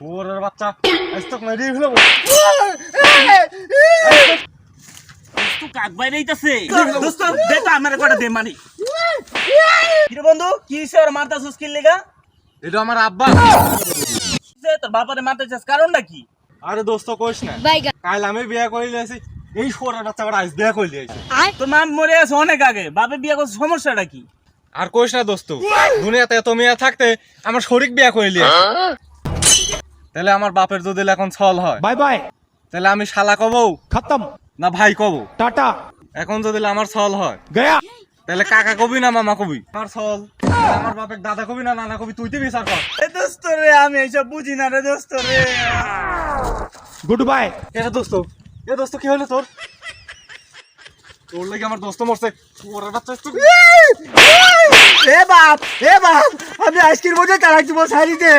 ওরে বাচ্চা আজ তো মেরেই ফেলবো। তো কাক বাইরেইতাছে দোস্ত দে তো আমারে কটা দে মানি। কিরে বন্ধু কি হইছে আর মারতাছস কি লাগা? এটা আমার আব্বা। যে তোর বাপারে মারতেছস কারণটা কি? আরে দোস্ত কইস না, কাল আমি বিয়া করে লিয়েছি, এই সোরের বাচ্চা আবার আজ বিয়া করে লিয়েছে। তোর মা মরে আছে অনেক আগে, বাপে বিয়া করছে, সমস্যাটা কি? আর কইস না দোস্ত, দুনিয়াতে এত মেয়ে থাকতে আমার শরীক বিয়া করে লিয়েছে। তাহলে আমার বাপের যদি এখন ছল হয়, बाय बाय তাহলে আমি শালা কবো खत्म না ভাই কবো? टाटा এখন যদি আমার ছল হয় गया তাহলে কাকা কবি না মামা কবি? আমার ছল তাহলে আমার বাপের দাদা কবি না নানা কবি? তুই তো বিচার কর। এ দোস্ত রে আমি এইসব বুঝি না রে দোস্ত রে। गुड बाय এটা দোস্ত, এ দোস্ত কি হলো তোর? তোর লাগি আমার দোস্ত মরছে। ওরে বাচ্চা এ বাপ আমি আইসক্রিম মধ্যে চালাচ্ছি বল সাইডে